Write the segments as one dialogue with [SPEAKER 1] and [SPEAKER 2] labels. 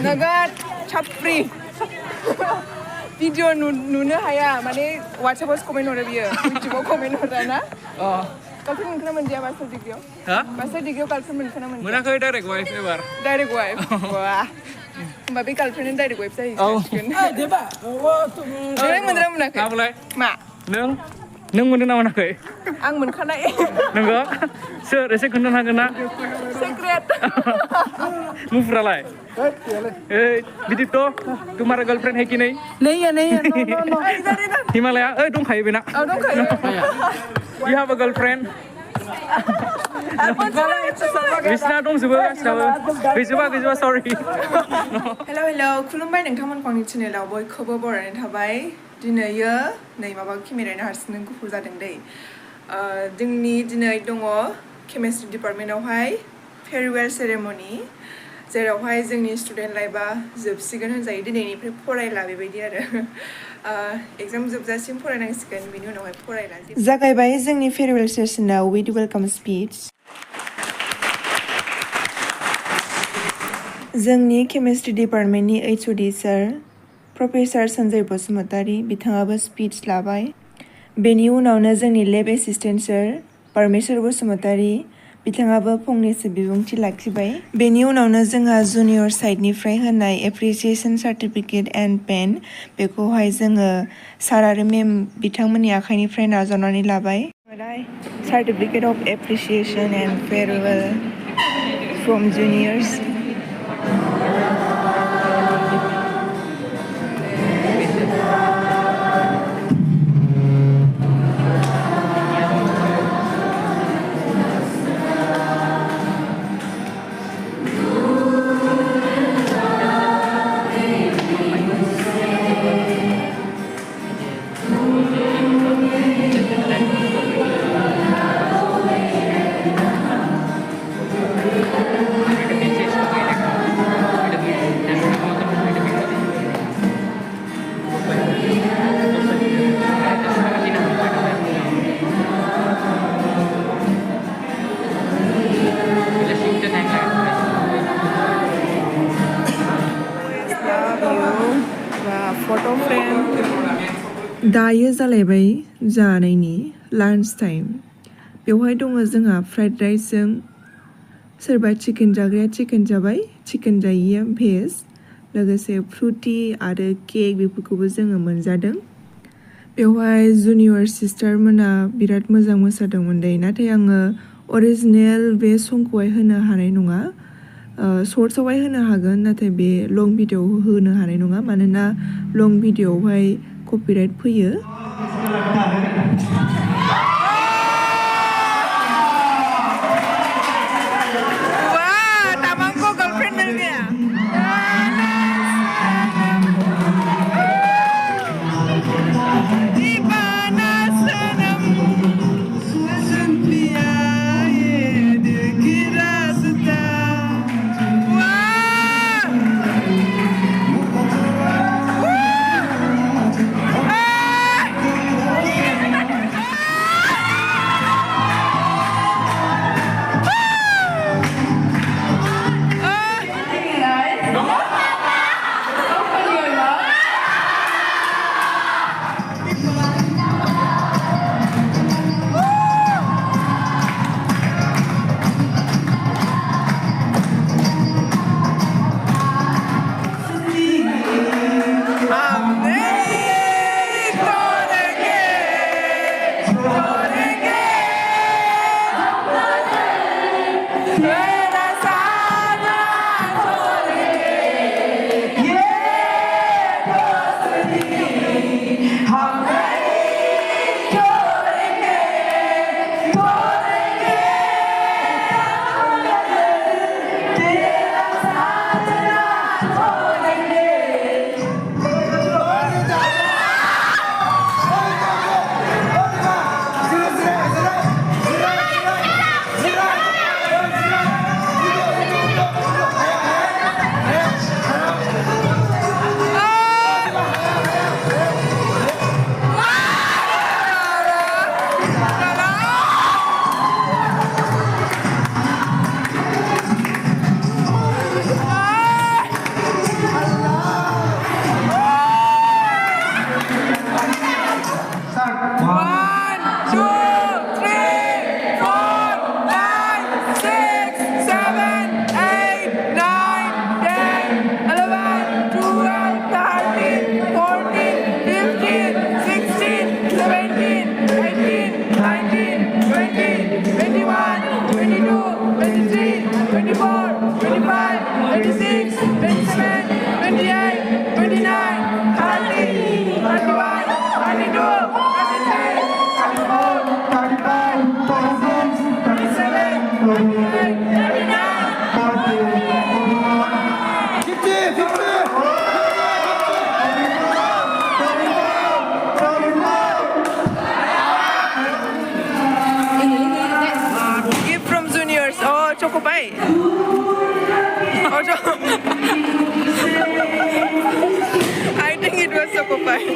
[SPEAKER 1] नोगोद साफ्रि भिडिअ नुनो हाया माने वाट्सएपाव कमेन्ट हरो बियो इउटुबाव कमेन्ट हरा ना गार्लफ्रेन्ड मोनखोना मोनदिया मास्टार डिग्रियाव मास्टार डिग्रियाव गार्लफ्रेन्ड मोनखोना मोनदिया
[SPEAKER 2] मोनाखै डाइरेक्ट वाइफ एबार
[SPEAKER 1] डाइरेक्ट वाइफ वाह होमबा बे गार्लफ्रेन्डनि डाइरेक्ट वाइफ जाहैसिगोन नों मोनदोंना मोनाखै
[SPEAKER 2] माबोलाय
[SPEAKER 1] मा
[SPEAKER 2] नों मोनदों ना मोनाखै
[SPEAKER 1] आं मोनखानाय
[SPEAKER 2] नोंगौ सोर एसे खोन्थानो हागोन ना
[SPEAKER 1] सिक्रेट
[SPEAKER 2] मुफुरालाय बिदिथ' तुम्हारा गर्लफ्रेंड है कि नहीं
[SPEAKER 1] नहीं है नो
[SPEAKER 2] हिमालया ओइ दंखायो बेना
[SPEAKER 1] दंखायो
[SPEAKER 2] you have a girlfriend बिसिना दंजोबो गासिनाबो गैजोबा सरि
[SPEAKER 1] हेलौ खुलुमबाय नोंथांमोनखौ आंनि चेनेलाव बयखौबो बरायनाय थाबाय दिनैयो नै माबा केमेरानि हारसिंनो गुफुर जादों दै जोंनि दिनै दङ केमेस्ट्रि डिपार्टमेन्टआवहाय फेयारवेल सेरेमनि जेरावहाय जोंनि स्टुडेन्ट लाइफआ जोबसिगोन होनजायो दिनैनिफ्राय फरायला बेबायदि आरो एग्जाम जोबजासिम फरायनांसिगोन बिनि उनावहाय फरायला जागायबाय जोंनि फेयारवेल सेसनाव विथ वेलकाम स्पिच जोंनि केमेस्ट्रि डिपार्टमेन्टनि HOD सार प्रफेसार सन्जय बसुमतारी बिथाङाबो स्पिच लाबाय बेनि उनावनो जोंनि लेब एसिस्टेन्ट सार परमेश्वर बसुमतारी बिथाङाबो फंनैसो बिबुंथि लाखिबाय बेनि उनावनो जोंहा जुनियर साइडनिफ्राय होनाय एप्रिसिएसन सार्टिफिकेट एन्ड पेन बेखौहाय जोङो सार आरो मेम बिथांमोननि आखाइनिफ्राय नाजावनानै लाबाय certificate of appreciation end farewell from juniors फट' फ्रेम दायो जालायबाय जानायनि लान्च टाइम बेवहाय दङ जोंहा फ्राइड राइसजों सोरबा चिकेन जाग्राया चिकेन जाबाय चिकेन जायिया भेज लोगोसे फ्रुटि आरो केक बेफोरखौबो जोङो मोनजादों बेवहाय जुनियर सिस्टारमोना बिराद मोजां मोसादोंमोन दै नाथाय आङो अरिजिनेल बे संखौहाय होनो हानाय नङा सर्ट्सआवहाय होनो हागोन नाथाय बे लं भिडिअ'आव होनो हानाय नङा मानोना लं भिडिअ'आवहाय कपिराइट फैयो choco pie. Oh, I think it was choco pie.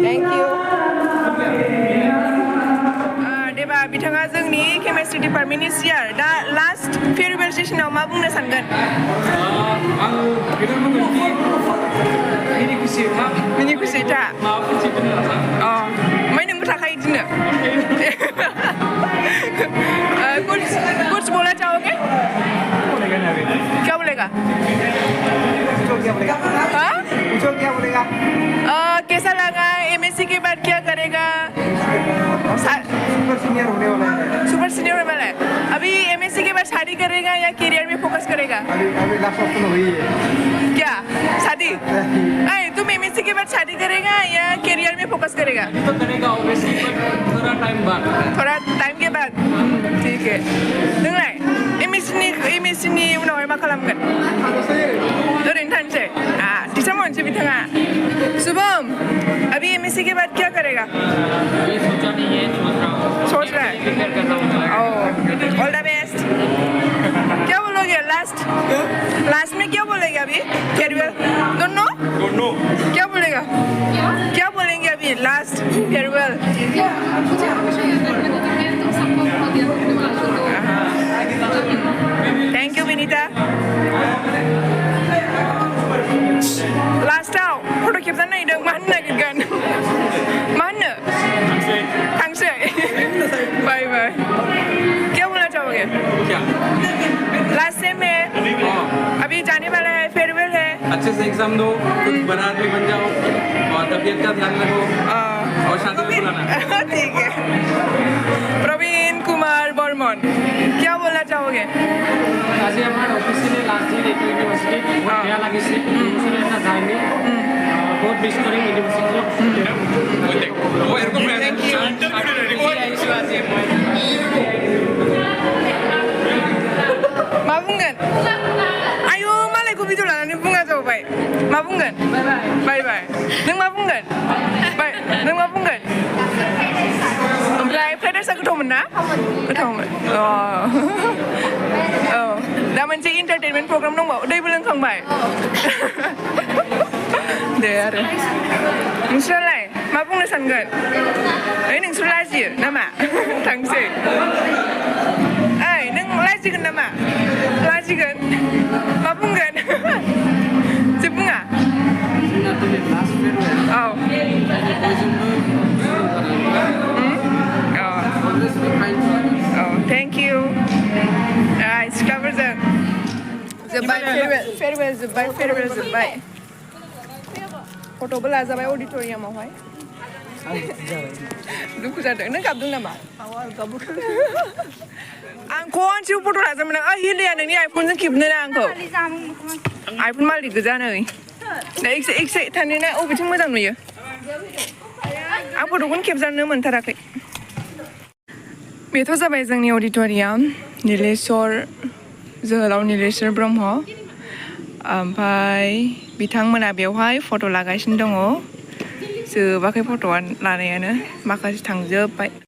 [SPEAKER 1] Thank you. देबा बिथाङा जोंनि केमिस्ट्रि डिपार्टमेन्टनि सियार दा लास्ट फेयरवेल सेसनाव मा बुंनो सानगोन
[SPEAKER 2] आं बेखौ बुंगोन दि
[SPEAKER 1] मिनि खुसि था ओमफ्राय नोंबो थाखायो बिदिनो कुछ बोला चाहोगे क्या बोलेगा हाँ कैसा लगा एमएससी के बाद क्या करेगा
[SPEAKER 3] सुपर सीनियर होने वाला है
[SPEAKER 1] सुपर सीनियर होने वाला है अभी एमएससी के बाद शादी करेगा या करियर में फोकस करेगा
[SPEAKER 3] अभी लास्ट ऑप्शन वही है
[SPEAKER 1] क्या शादी तुम एमएससी के बाद शादी करेगा या करियर में फोकस करेगा
[SPEAKER 2] तो करेगा ऑब्वियसली थोड़ा टाइम
[SPEAKER 1] के बाद ठीक है नोंलाय एमएससी उनावहाय मा खालामगोन ओरैनो थानोसै टिचार मावनोसै बिथाङा शुभम अभी एमएससी के बाद क्या करेगा सोच रहा है ऑल द बेस्ट क्या बोलोगे लास्ट में क्या बोलेंगे अभी फेयरवेल डोंट नो क्या बोलेगा क्या बोलेंगे अभी last farewell thank you Vinita लास्टाव फट' खेबजानो नागिरदों मा होननो नागिरगोन मा होननो थांसै बाय बाय क्या बोलना चाहोगे लास्ट सेम है अभी जाने वाला है फेयरवेल है
[SPEAKER 2] अच्छे से एग्जाम दो कुछ बना आदमी बन जाओ और तबीयत का ध्यान रखो और शादी में बुलाना
[SPEAKER 1] ठीक है प्रवीण कुमार बर्मन क्या बोलना चाहोगे
[SPEAKER 4] আজি আমার অফিসিয়ালি লাস্ট দিন এই ইউনিভার্সিটি বহুত বেয়া লাগিছে ইউনিভার্সিটি এটা যায়নি বহুত মিস করি ইউনিভার্সিটি
[SPEAKER 2] ও এরকম
[SPEAKER 1] मा बुंगोन आयु मालायखौ भिडिअ लानानै बुङा जाबाय मा बुंगोन बाय बाय नों मा बुंगोन नों मा बुंगोन ओमफ्राय फ्राइड राइसआ गोथावमोन ना गोथावमोन औ दा मोनसे इन्टारटेनमेन्ट प्रग्राम दंबावो दैबो लोंखांबाय दे आरो नोंस्रालाय मा बुंनो सानगोन नोंसोर लाजियो नामा थांसै नों लाजिगोन नामा लाजिगोन मा बुंगोन जे बुङा औ थेंक इउ सिख्लाफोरजों जोब्बाय फेरवेल जोब्बाय फट'बो लाजाबाय अडिट'रियामावहाय दुखु जादों नों गाबदों नामा आं खनसेबो फट' लाजामोन आं हिलिया नोंनि आइफनजों खेबनो ना आंखौ आइफन मालिक गोजा नै दा एक्से थानोना अबेथिं मोजां नुयो आं फट'खौनो खेबजानो मोनथाराखै बेथ' जाबाय जोंनि अडिट'रियाम नीलेश्वर जोहोलाव नीलेश्वर ब्रह्म ओमफ्राय बिथांमोना बेवहाय फट' लागासिनो दङ जोबाखै फट'आ लानायानो माखासे थांजोब्बाय